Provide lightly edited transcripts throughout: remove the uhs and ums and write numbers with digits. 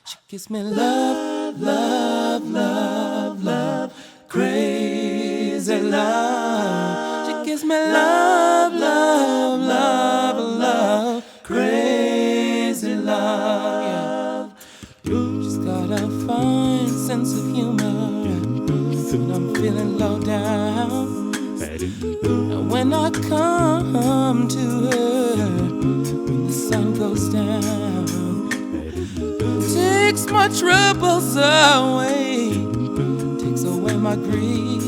She gives me love, love, love, love, crazy love. She gives me love, love, love, love, crazy love. She's got a fine sense of humor when I'm feeling low down. And when I come to her, when the sun goes down, takes my troubles away, takes away my grief,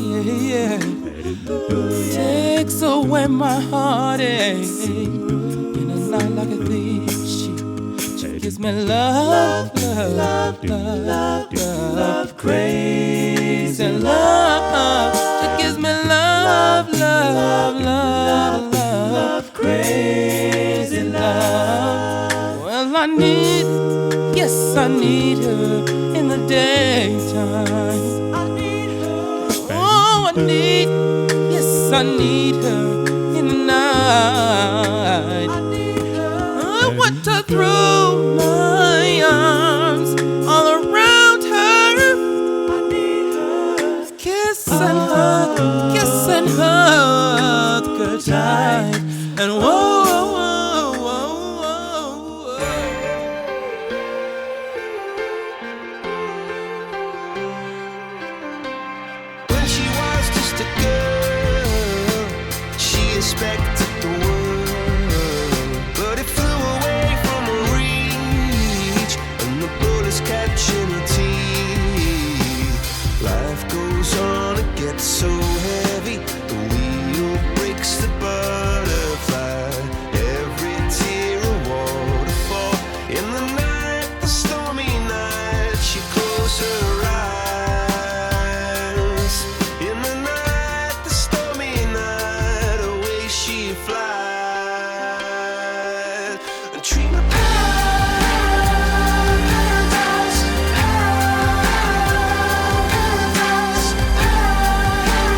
takes away my heartache. In a night like a thief, she gives me love, love, love, love, love, crazy love. She gives me love, love, love, love, crazy love. Well, I need, yes, I need her in the daytime. I need her. Oh, I need, yes, I need her in the night. I need her. I want to throw my arms all around her. I need her. Kiss and hug her tight. And whoa, whoa, whoa, whoa, whoa. When she was just a girl, she expected the world, but it flew away from her reach, and the bullets catching her teeth. Life goes on, it gets so heavy, the wheel breaks the butterfly, every tear a waterfall. In the night, the stormy night, she closed her eyes. In the night, the stormy night, away she flies. And dream of paradise, paradise, paradise.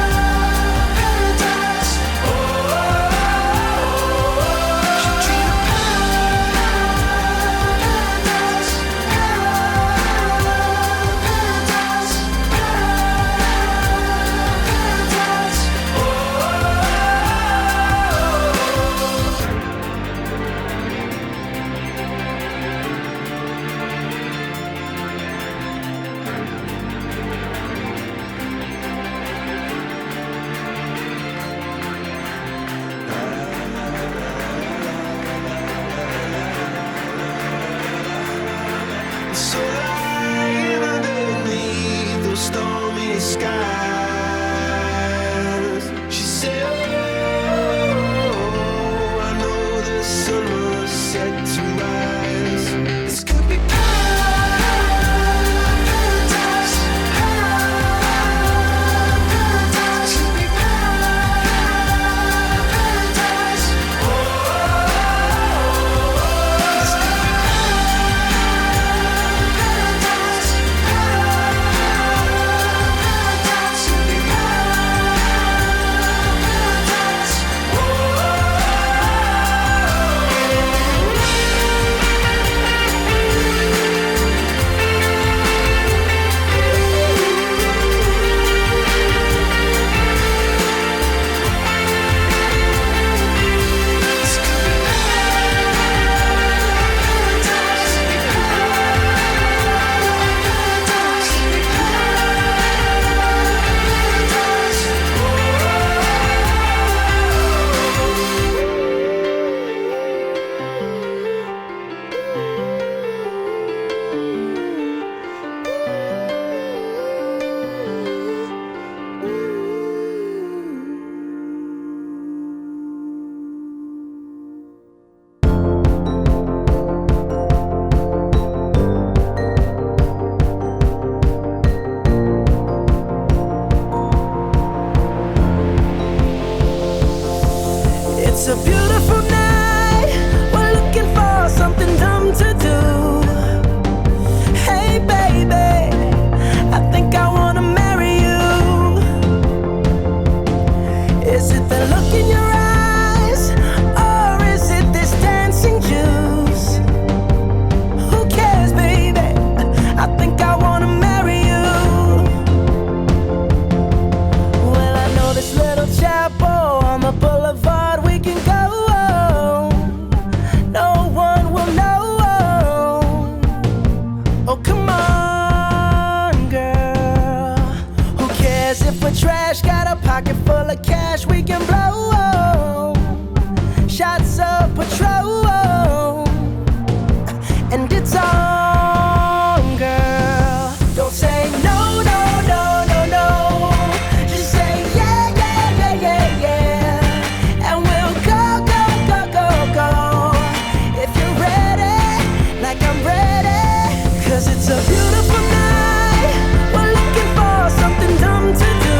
it's a beautiful night. We're looking for something dumb to do.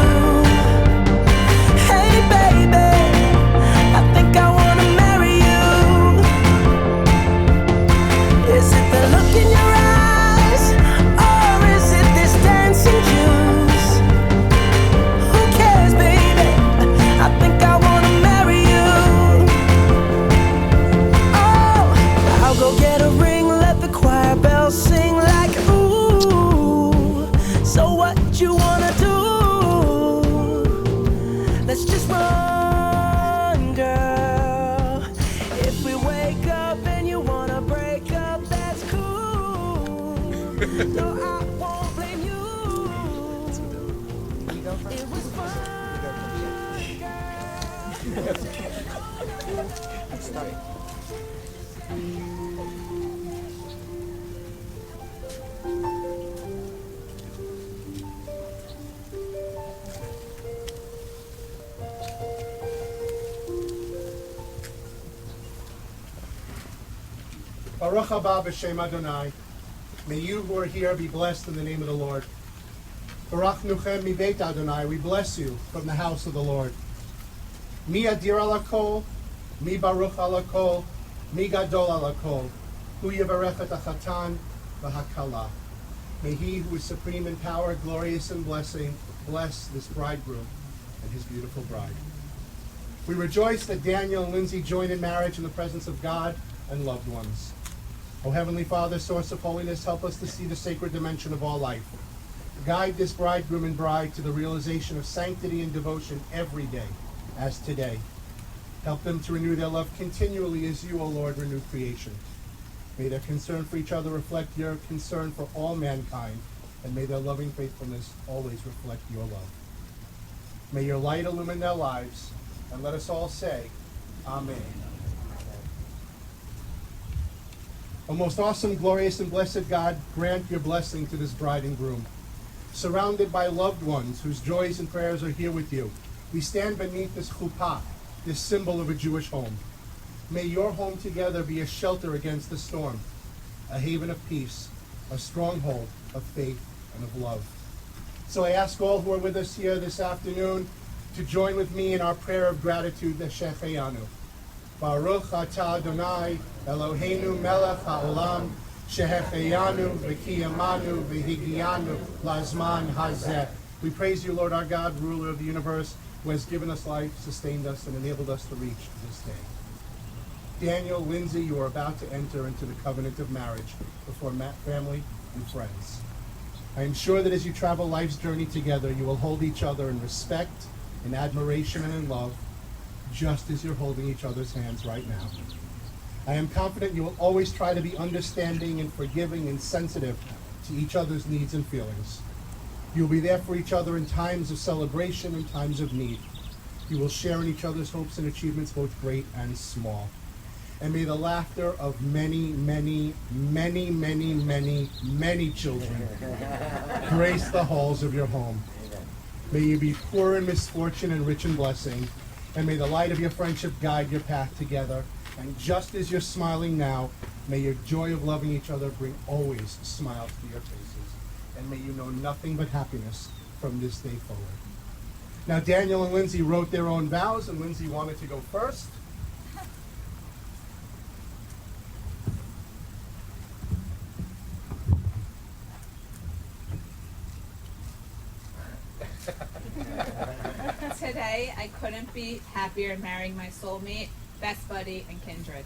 Hey baby, I think I wanna marry you. Is it the look in your eyes, or is it this dancing juice? Who cares, baby? I think I wanna marry you. Oh, I'll go get a ring, let the choir bells sing like ooh. So what you wanna do? Let's just run, girl. If we wake up and you wanna break up, that's cool. No, I won't blame you. It was fun, girl. Baruch haba b'shem Adonai. May you who are here be blessed in the name of the Lord. Baruch nuchem mi beit Adonai. We bless you from the house of the Lord. Mi adir ala kol, mi baruch ala kol, mi gadol ala kol. Hu yivarech et hachatan v'hakala. May he who is supreme in power, glorious in blessing, bless this bridegroom and his beautiful bride. We rejoice that Daniel and Lindsay join in marriage in the presence of God and loved ones. O Heavenly Father, source of holiness, help us to see the sacred dimension of all life. Guide this bridegroom and bride to the realization of sanctity and devotion every day, as today. Help them to renew their love continually as you, O Lord, renew creation. May their concern for each other reflect your concern for all mankind, and may their loving faithfulness always reflect your love. May your light illumine their lives, and let us all say, Amen. O most awesome, glorious, and blessed God, grant your blessing to this bride and groom. Surrounded by loved ones whose joys and prayers are here with you, we stand beneath this chuppah, this symbol of a Jewish home. May your home together be a shelter against the storm, a haven of peace, a stronghold of faith and of love. So I ask all who are with us here this afternoon to join with me in our prayer of gratitude, the Shehecheyanu. Baruch atah Adonai, Eloheinu melech haolam, shehecheyanu v'kiyamanu v'higianu lazman hazeh. We praise you, Lord our God, ruler of the universe, who has given us life, sustained us, and enabled us to reach this day. Daniel, Lindsay, you are about to enter into the covenant of marriage before family and friends. I am sure that as you travel life's journey together, you will hold each other in respect, in admiration, and in love, just as you're holding each other's hands right now. I am confident you will always try to be understanding and forgiving and sensitive to each other's needs and feelings. You will be there for each other in times of celebration and times of need. You will share in each other's hopes and achievements, both great and small. And may the laughter of many, many, many, many, many, many children grace the halls of your home. May you be poor in misfortune and rich in blessing. And may the light of your friendship guide your path together. And just as you're smiling now, may your joy of loving each other bring always smiles to your faces. And may you know nothing but happiness from this day forward. Now, Daniel and Lindsay wrote their own vows, and Lindsay wanted to go first. Today, I couldn't be happier in marrying my soulmate, best buddy, and kindred.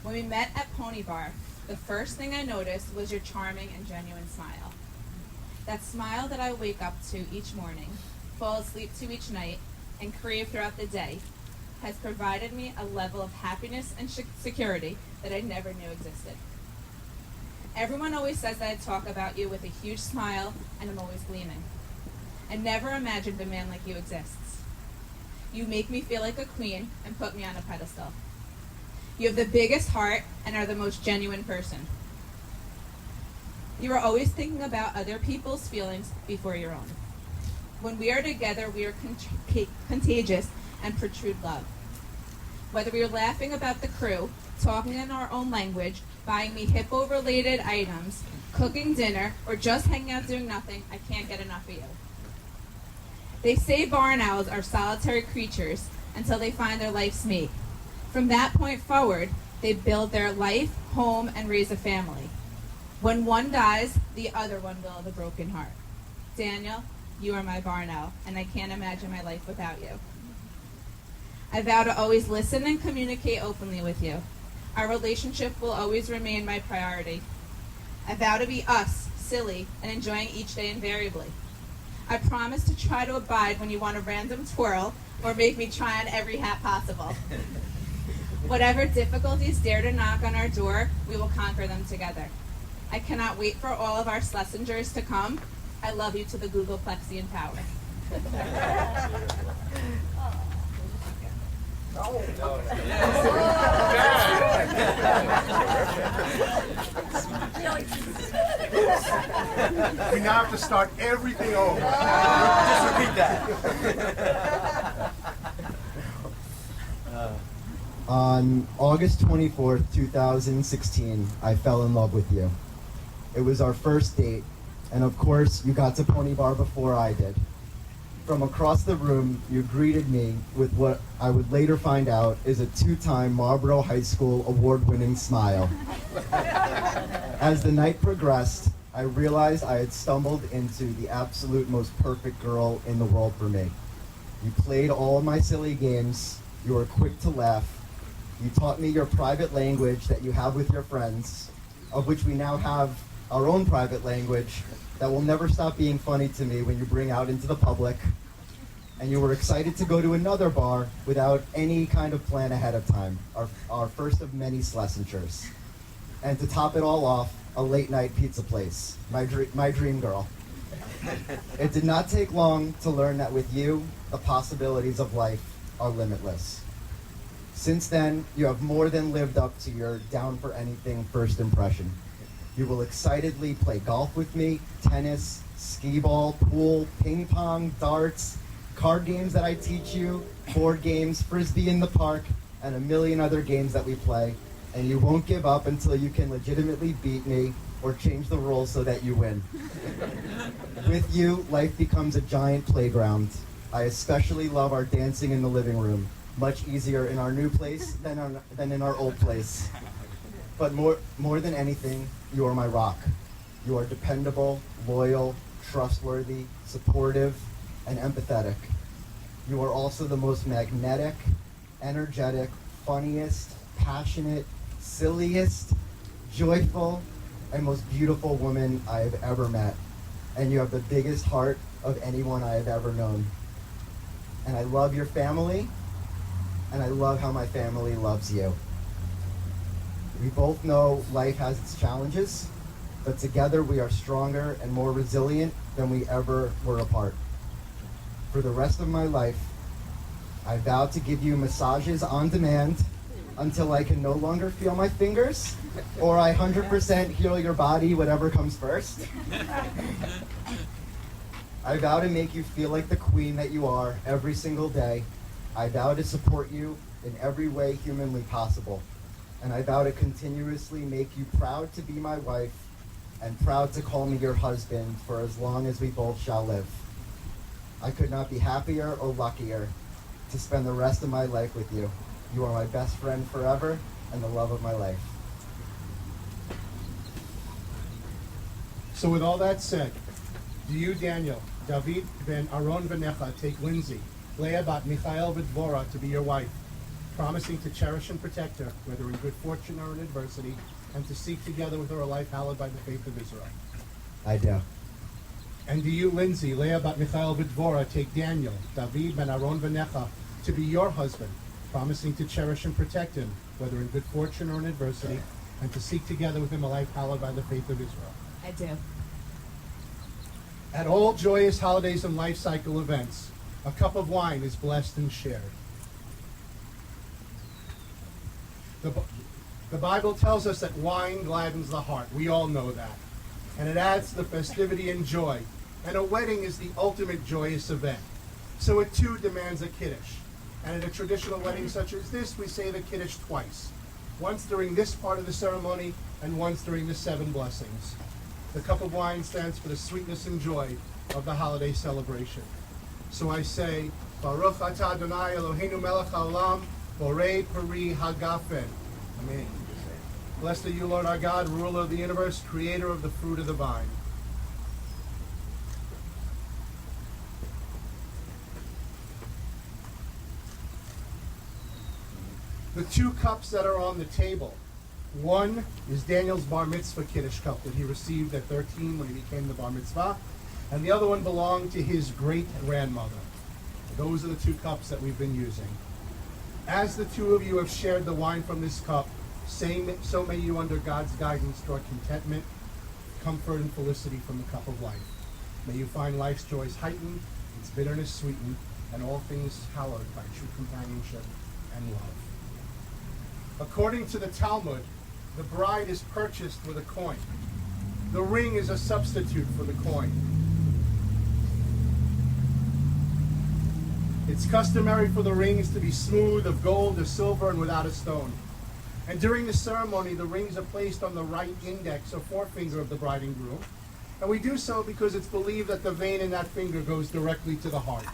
When we met at Pony Bar, the first thing I noticed was your charming and genuine smile. That smile that I wake up to each morning, fall asleep to each night, and crave throughout the day, has provided me a level of happiness and security that I never knew existed. Everyone always says that I talk about you with a huge smile, and I'm always gleaming. I never imagined a man like you exists. You make me feel like a queen and put me on a pedestal. You have the biggest heart and are the most genuine person. You are always thinking about other people's feelings before your own. When we are together, we are contagious and protrude love. Whether we are laughing about the crew, talking in our own language, buying me hippo-related items, cooking dinner, or just hanging out doing nothing, I can't get enough of you. They say barn owls are solitary creatures until they find their life's mate. From that point forward, they build their life, home, and raise a family. When one dies, the other one will have a broken heart. Daniel, you are my barn owl, and I can't imagine my life without you. I vow to always listen and communicate openly with you. Our relationship will always remain my priority. I vow to be us, silly, and enjoying each day invariably. I promise to try to abide when you want a random twirl or make me try on every hat possible. Whatever difficulties dare to knock on our door, we will conquer them together. I cannot wait for all of our Schlesingers to come. I love you to the Googleplexian power. We now have to start everything over. Just repeat that. On August 24th, 2016, I fell in love with you. It was our first date, and of course, you got to Pony Bar before I did. From across the room, you greeted me with what I would later find out is a 2-time Marlboro High School award-winning smile. As the night progressed, I realized I had stumbled into the absolute most perfect girl in the world for me. You played all of my silly games, you were quick to laugh, you taught me your private language that you have with your friends, of which we now have our own private language that will never stop being funny to me when you bring out into the public. And you were excited to go to another bar without any kind of plan ahead of time, our first of many Schlesingers. And to top it all off, a late night pizza place, my dream girl. It did not take long to learn that with you, the possibilities of life are limitless. Since then, you have more than lived up to your down for anything first impression. You will excitedly play golf with me, tennis, skee ball, pool, ping pong, darts, card games that I teach you, board games, frisbee in the park, and a million other games that we play. And you won't give up until you can legitimately beat me or change the rules so that you win. With you, life becomes a giant playground. I especially love our dancing in the living room. Much easier in our new place than in our old place. But more than anything, you are my rock. You are dependable, loyal, trustworthy, supportive, and empathetic. You are also the most magnetic, energetic, funniest, passionate, silliest, joyful, and most beautiful woman I have ever met. And you have the biggest heart of anyone I have ever known. And I love your family, and I love how my family loves you. We both know life has its challenges, but together we are stronger and more resilient than we ever were apart. For the rest of my life, I vow to give you massages on demand until I can no longer feel my fingers, or I 100% heal your body, whatever comes first. I vow to make you feel like the queen that you are every single day. I vow to support you in every way humanly possible. And I vow to continuously make you proud to be my wife and proud to call me your husband for as long as we both shall live. I could not be happier or luckier to spend the rest of my life with you. You are my best friend forever and the love of my life. So with all that said, do you, Daniel, David ben Aaron Venecha, take Lindsay, Leah bat Michael Vidvora to be your wife, promising to cherish and protect her, whether in good fortune or in adversity, and to seek together with her a life hallowed by the faith of Israel? I do. And do you, Lindsay, Leah bat Michael Vidvora, take Daniel, David ben Aaron Venecha, to be your husband, promising to cherish and protect him, whether in good fortune or in adversity, and to seek together with him a life hallowed by the faith of Israel? I do. At all joyous holidays and life cycle events, a cup of wine is blessed and shared. The Bible tells us that wine gladdens the heart. We all know that. And it adds to the festivity and joy. And a wedding is the ultimate joyous event. So it too demands a kiddush. And at a traditional wedding such as this, we say the kiddush twice. Once during this part of the ceremony, and once during the 7 blessings. The cup of wine stands for the sweetness and joy of the holiday celebration. So I say, Baruch atah Adonai Eloheinu melech haolam, borei peri hagafen. Amen. Blessed are you, Lord our God, ruler of the universe, creator of the fruit of the vine. The two cups that are on the table, one is Daniel's bar mitzvah kiddush cup that he received at 13 when he became the bar mitzvah, and the other one belonged to his great-grandmother. Those are the two cups that we've been using. As the two of you have shared the wine from this cup, so may you, under God's guidance, draw contentment, comfort, and felicity from the cup of life. May you find life's joys heightened, its bitterness sweetened, and all things hallowed by true companionship and love. According to the Talmud, the bride is purchased with a coin. The ring is a substitute for the coin. It's customary for the rings to be smooth, of gold or silver, and without a stone. And during the ceremony, the rings are placed on the right index or forefinger of the bride and groom. And we do so because it's believed that the vein in that finger goes directly to the heart.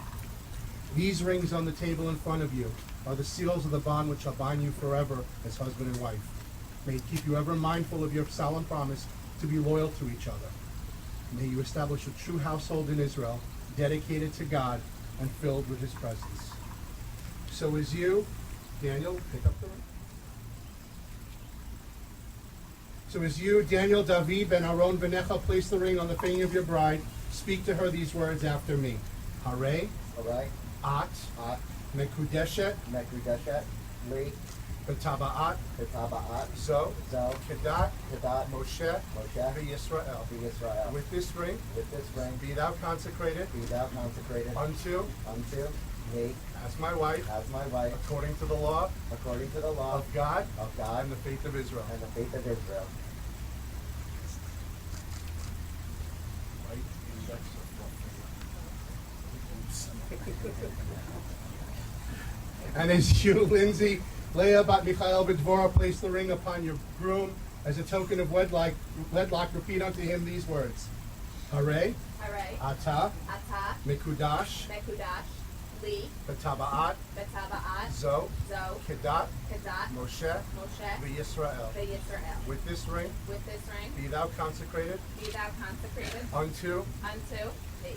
These rings on the table in front of you are the seals of the bond which shall bind you forever as husband and wife. May it keep you ever mindful of your solemn promise to be loyal to each other. May you establish a true household in Israel, dedicated to God and filled with his presence. So as you, Daniel, pick up the ring. So as you, Daniel, David, Ben Aaron, Benecha, place the ring on the finger of your bride, speak to her these words after me. Hare, Hare, At, At, Mekudeshet, Mekudeshet, Li, B'Taba'at, Ketaba'at, Zo, Zo, Kedat, Kedat, Moshe, Moshe, V'Yisrael. V'Yisrael. With this ring, With this ring, be thou consecrated be thou consecrated unto, unto me as my wife, as my wife, according to the law according to the law of God of God and the faith of Israel. and the faith of Israel. Right index of forefinger. And as you, Lindsay Blair Abramsohn, place the ring upon your groom as a token of wedlock, repeat unto him these words. Hare, Hare, Ata, Ata, Mekudash, Mekudash, Li, B'Taba'at, Betaba'at, Zo, Zo, Kedat, Kedat, Moshe, Moshe, V'Yisrael. V'Yisrael. With this ring, With this ring, be thou consecrated be thou consecrated unto, unto me,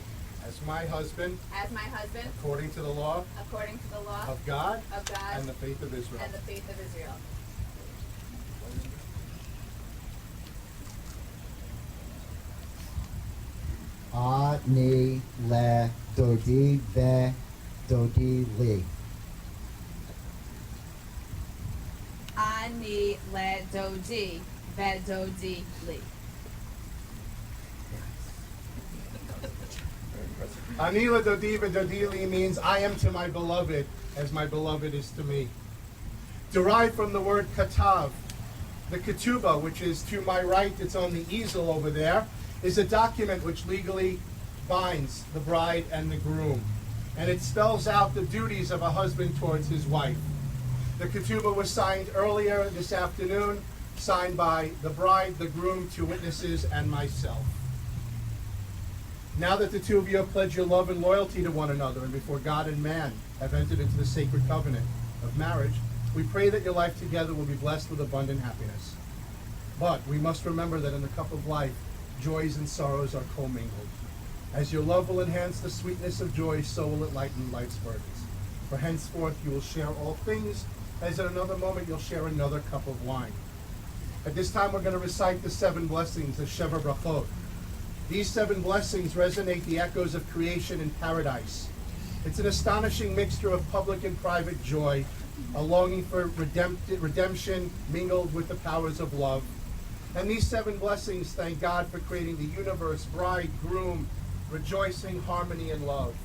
as my husband, as my husband, according to the law according to the law of God of God and the faith of Israel. and the faith of Israel. Ani le dodi ve dodi li. Ani le dodi ve dodi li. Anila Dodiva Dodili means I am to my beloved as my beloved is to me. Derived from the word katav. The ketubah, which is to my right, it's on the easel over there, is a document which legally binds the bride and the groom. And it spells out the duties of a husband towards his wife. The ketubah was signed earlier this afternoon, signed by the bride, the groom, two witnesses, and myself. Now that the two of you have pledged your love and loyalty to one another, and before God and man have entered into the sacred covenant of marriage, we pray that your life together will be blessed with abundant happiness. But we must remember that in the cup of life, joys and sorrows are commingled. As your love will enhance the sweetness of joy, so will it lighten life's burdens. For henceforth you will share all things, as at another moment you'll share another cup of wine. At this time we're going to recite the 7 blessings, the Sheva Brachot. These 7 blessings resonate the echoes of creation and paradise. It's an astonishing mixture of public and private joy, a longing for redemption mingled with the powers of love. And these 7 blessings thank God for creating the universe, bride, groom, rejoicing, harmony, and love.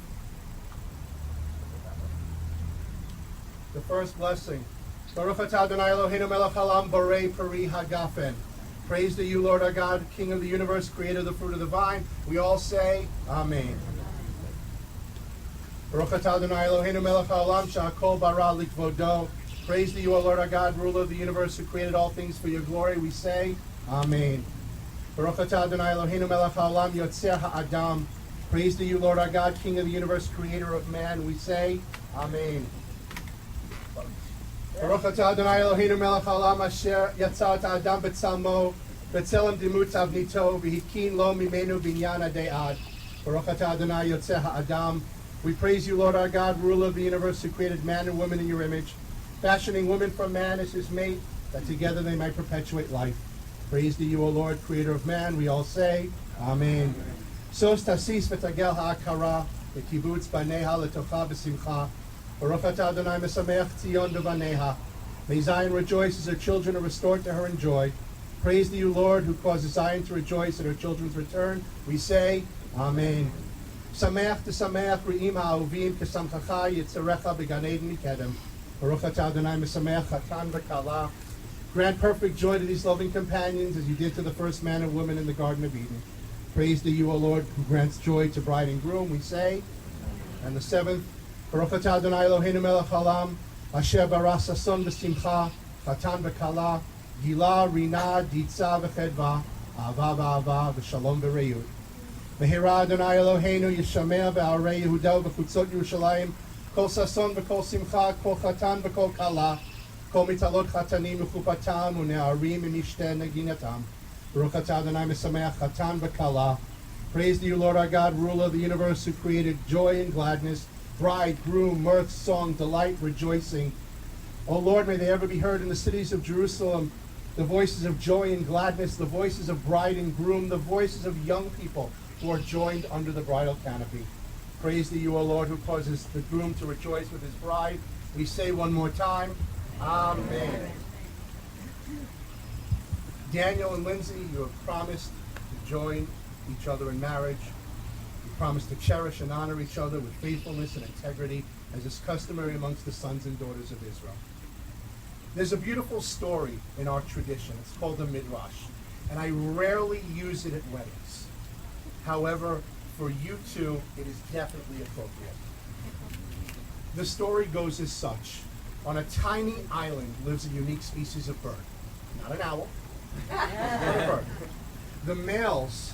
The first blessing, Baruch atah Adonai Eloheinu melech haolam borei peri hagafen. Praise to you, Lord our God, King of the universe, creator of the fruit of the vine. We all say, Amen. Baruch atah Adonai Eloheinu melech haolam shehakol bara likvodo. Praise to you, O Lord our God, ruler of the universe, who created all things for your glory. We say, Amen. Baruch atah Adonai Eloheinu melech haolam yotzer ha'adam. Praise to you, Lord our God, King of the universe, creator of man. We say, Amen. Baruch atah Adonai Eloheinu melech haolam asher yatzar et ha'adam b'tzalmo b'tzelem dimut avnito v'hitkin lo mimenu binyan adei. Baruch atah Adonai yotzer ha'adam. We praise you, Lord our God, ruler of the universe, who created man and woman in your image, fashioning woman from man as his mate, that together they might perpetuate life. Praise to you, O Lord, creator of man. We all say, Amen. Sos tasis v'tagel ha'akara v'kibutz baneha l'tocha b'simcha. Baruch atah Adonai mesameach tzion b'baneha. May Zion rejoice as her children are restored to her in joy. Praise to you, Lord, who causes Zion to rejoice at her children's return. We say, Amen. Sameach t'sameach re'im ha'ovim k'samchacha yitzarecha b'gan eden mikedem. Baruch atah Adonai mesameach chatan v'kala. Grant perfect joy to these loving companions as you did to the first man and woman in the Garden of Eden. Praise to you, O Lord, who grants joy to bride and groom, we say. And the seventh, Baruch atah Adonai Eloheinu melech haolam, asher bara sason v'simcha, chatan v'kala, gila, rina, ditza v'chedva, ahava v'ahava, v'shalom v'reut. V'hira Adonai Eloheinu yishamea v'arei Yehuda v'chutzot Yerushalayim, kol sason v'kol simcha, kol chatan v'kol kala, kol mitalot chatanim v'chupatam u'ne'arim v'mishte neginatam. Baruch atah Adonai mesameach chatan v'kala. Praise to you, Lord our God, ruler of the universe, who created joy and gladness, bride, groom, mirth, song, delight, rejoicing. O Lord, may they ever be heard in the cities of Jerusalem, the voices of joy and gladness, the voices of bride and groom, the voices of young people who are joined under the bridal canopy. Praise to you, O Lord, who causes the groom to rejoice with his bride. We say one more time, Amen. Daniel and Lindsay, you have promised to join each other in marriage. You promised to cherish and honor each other with faithfulness and integrity, as is customary amongst the sons and daughters of Israel. There's a beautiful story in our tradition. It's called the Midrash, and I rarely use it at weddings. However, for you two, it is definitely appropriate. The story goes as such. On a tiny island lives a unique species of bird. Not an owl, not a bird. The males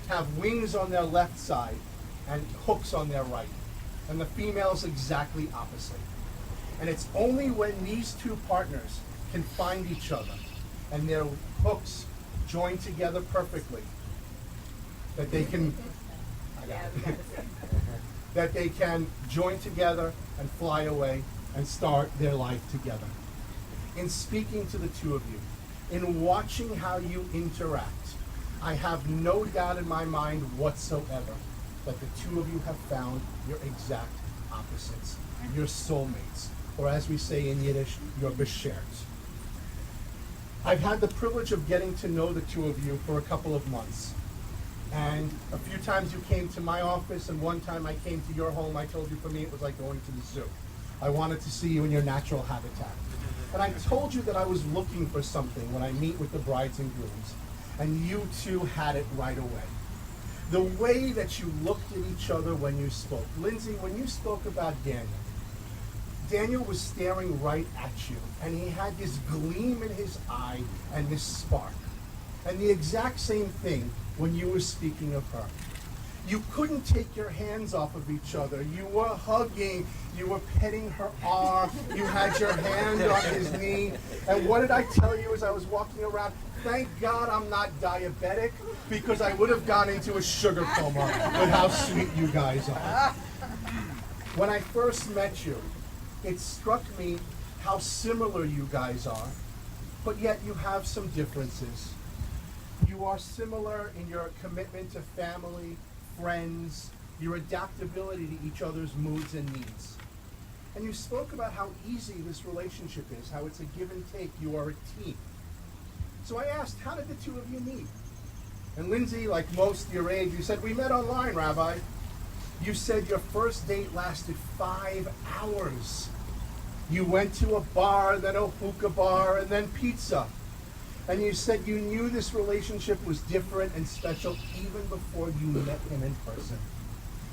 have wings on their left side and hooks on their right, and the females exactly opposite. And it's only when these two partners can find each other and their hooks join together perfectly that they can that they can join together and fly away and start their life together. In speaking to the two of you, in watching how you interact, I have no doubt in my mind whatsoever that the two of you have found your exact opposites, your soulmates, or as we say in Yiddish, your beshert. I've had the privilege of getting to know the two of you for a couple of months. And a few times you came to my office, and one time I came to your home. I told you, for me, it was like going to the zoo. I wanted to see you in your natural habitat. And I told you that I was looking for something when I meet with the brides and grooms. And you two had it right away. The way that you looked at each other when you spoke. Lindsay, when you spoke about Daniel was staring right at you, and he had this gleam in his eye and this spark. And the exact same thing when you were speaking of her. You couldn't take your hands off of each other. You were hugging, you were petting her arm, you had your hand on his knee. And what did I tell you as I was walking around? Thank God I'm not diabetic, because I would have gone into a sugar coma with how sweet you guys are. When I first met you, it struck me how similar you guys are, but yet you have some differences. You are similar in your commitment to family, friends, your adaptability to each other's moods and needs. And you spoke about how easy this relationship is, how it's a give and take. You are a team. So I asked, how did the two of you meet? And Lindsay, like most your age, you said, we met online, Rabbi. You said your first date lasted 5 hours. You went to a bar, then a hookah bar, and then pizza. And you said you knew this relationship was different and special even before you met him in person.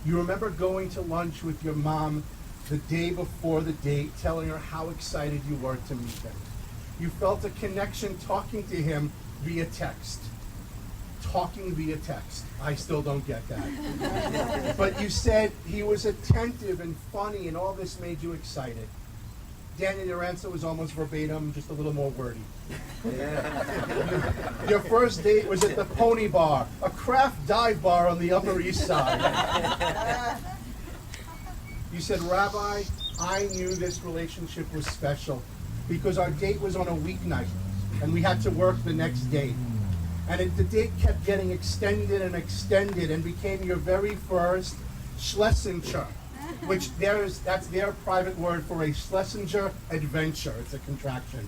You remember going to lunch with your mom the day before the date, telling her how excited you were to meet him. You felt a connection talking to him via text. talking via text. I still don't get that. But you said he was attentive and funny, and all this made you excited. Daniel, your answer was almost verbatim, just a little more wordy. Your first date was at the Pony Bar, a craft dive bar on the Upper East Side. You said, Rabbi, I knew this relationship was special because our date was on a weeknight and we had to work the next day. And the date kept getting extended and became your very first Schleseinger, which that's their private word for a Schlesinger adventure. It's a contraction.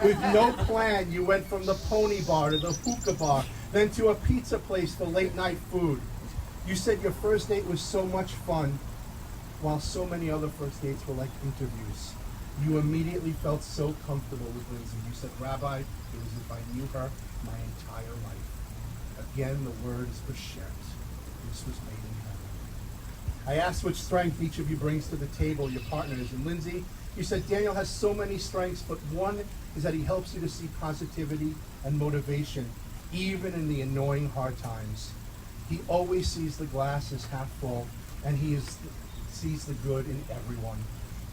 With no plan, you went from the Pony Bar to the hookah bar, then to a pizza place for late night food. You said your first date was so much fun, while so many other first dates were like interviews. You immediately felt so comfortable with Lindsay. You said, Rabbi, it was as if I knew her my entire life. Again, the word is b'shet. This was made in heaven. I asked which strength each of you brings to the table, your partners. And Lindsay, you said Daniel has so many strengths, but one is that he helps you to see positivity and motivation, even in the annoying hard times. He always sees the glass as half full, and sees the good in everyone.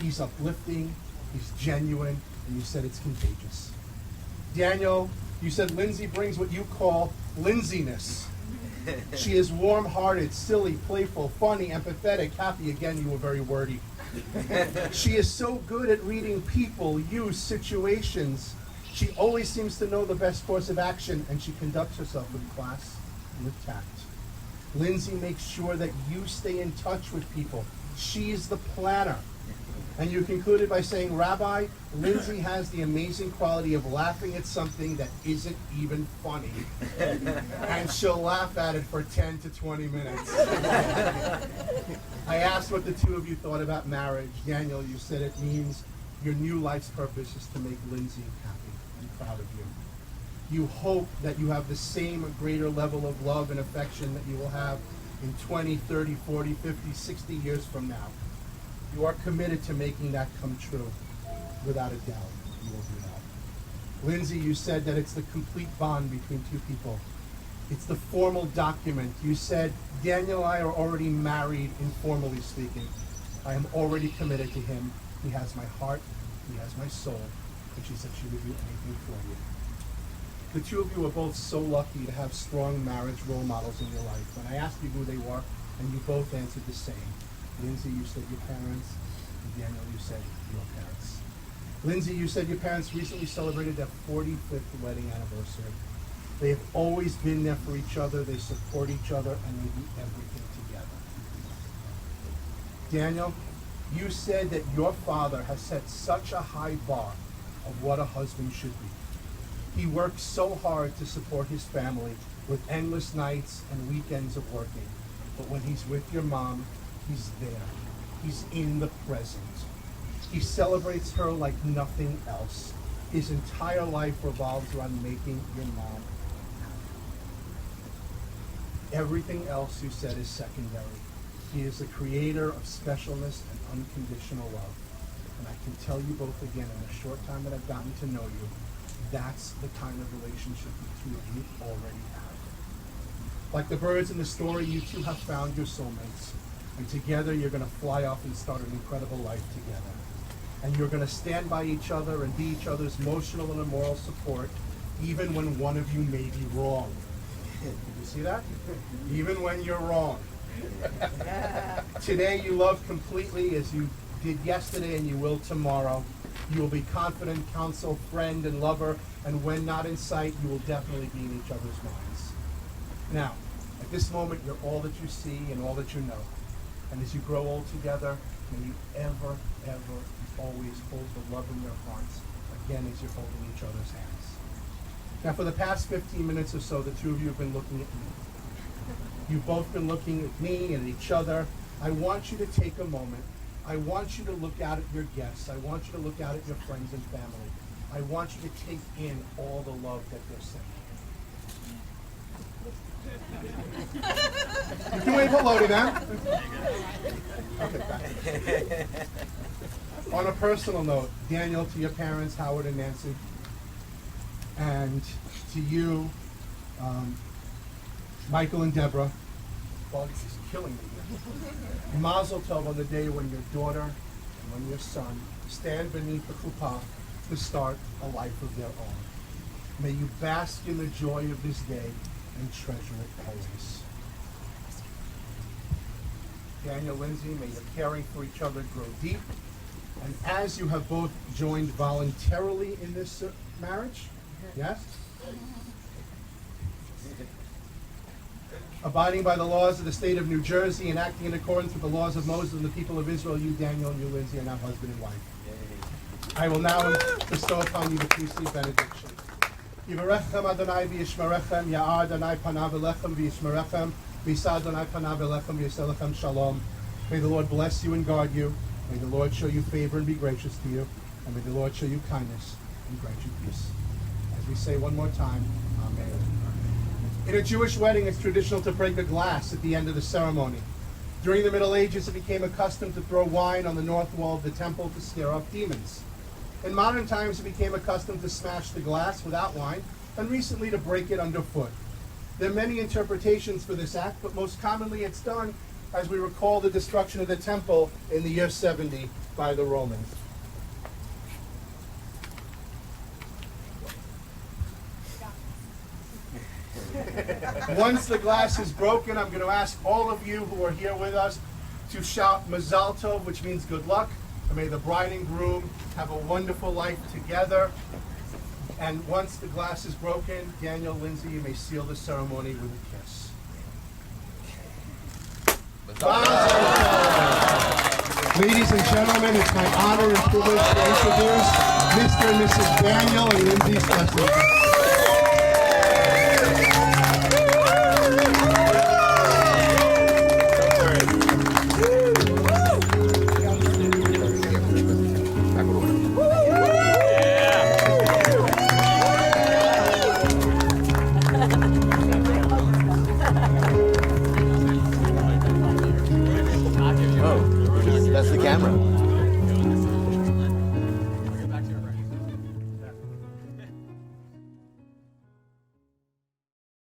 He's uplifting, he's genuine, and you said it's contagious. Daniel, you said Lindsay brings what you call Lindsay-ness. She is warm-hearted, silly, playful, funny, empathetic, happy. Again, you were very wordy. She is so good at reading people, use, situations. She always seems to know the best course of action, and she conducts herself with class and with tact. Lindsay makes sure that you stay in touch with people. She's the planner. And you concluded by saying, Rabbi, Lindsay has the amazing quality of laughing at something that isn't even funny. And she'll laugh at it for 10 to 20 minutes. I asked what the two of you thought about marriage. Daniel, you said it means your new life's purpose is to make Lindsay happy and proud of you. You hope that you have the same or greater level of love and affection that you will have in 20, 30, 40, 50, 60 years from now. You are committed to making that come true. Without a doubt, you will do that. Lindsay, you said that it's the complete bond between two people. It's the formal document. You said, Daniel and I are already married, informally speaking. I am already committed to him. He has my heart, he has my soul, and she said she would do anything for you. The two of you are both so lucky to have strong marriage role models in your life. When I asked you who they were, and you both answered the same. Lindsay, you said your parents, and Daniel, you said your parents. Lindsay, you said your parents recently celebrated their 45th wedding anniversary. They have always been there for each other, they support each other, and they do everything together. Daniel, you said that your father has set such a high bar of what a husband should be. He works so hard to support his family with endless nights and weekends of working. But when he's with your mom, he's there. He's in the present. He celebrates her like nothing else. His entire life revolves around making your mom happy. Everything else you said is secondary. He is the creator of specialness and unconditional love. And I can tell you both again, in the short time that I've gotten to know you, that's the kind of relationship the two of you already have. Like the birds in the story, you two have found your soulmates. And together you're going to fly off and start an incredible life together. And you're going to stand by each other and be each other's emotional and moral support, even when one of you may be wrong. Did you see that? Even when you're wrong. Today you love completely as you did yesterday and you will tomorrow. You will be confident, counsel, friend, and lover, and when not in sight, you will definitely be in each other's minds. Now, at this moment, you're all that you see and all that you know. And as you grow old together, may you ever, always hold the love in your hearts, again, as you're holding each other's hands. Now, for the past 15 minutes or so, the two of you have been looking at me. You've both been looking at me and at each other. I want you to take a moment. I want you to look out at your guests. I want you to look out at your friends and family. I want you to take in all the love that they're sending. You can wait below to them. Okay, back. On a personal note, Daniel, to your parents, Howard and Nancy, and to you, Michael and Deborah, Bugs is killing me here. Mazel tov on the day when your daughter and when your son stand beneath the chuppah to start a life of their own. May you bask in the joy of this day and treasure it always. Daniel, Lindsay, may your caring for each other grow deep. And as you have both joined voluntarily in this marriage, yes? Abiding by the laws of the state of New Jersey and acting in accordance with the laws of Moses and the people of Israel, you, Daniel, and you, Lindsay, are now husband and wife. I will now bestow upon you the priestly benediction. Yivarechem Adonai v'yishmerechem, Ya'ar Adonai panav elechem v'yishmerechem, V'yisa Adonai panav elechem v'yaselechem shalom. May the Lord bless you and guard you. May the Lord show you favor and be gracious to you. And may the Lord show you kindness and grant you peace. As we say one more time, Amen. In a Jewish wedding, it's traditional to break a glass at the end of the ceremony. During the Middle Ages, it became accustomed to throw wine on the north wall of the temple to scare off demons. In modern times, it became accustomed to smash the glass without wine, and recently to break it underfoot. There are many interpretations for this act, but most commonly it's done as we recall the destruction of the temple in the year 70 by the Romans. Once the glass is broken, I'm going to ask all of you who are here with us to shout Mazal Tov, which means good luck. And may the bride and groom have a wonderful life together. And once the glass is broken, Daniel, Lindsay, you may seal the ceremony with a kiss. Ladies and gentlemen, it's my honor and privilege to introduce Mr. and Mrs. Daniel and Lindsay Schleseinger. That's the camera.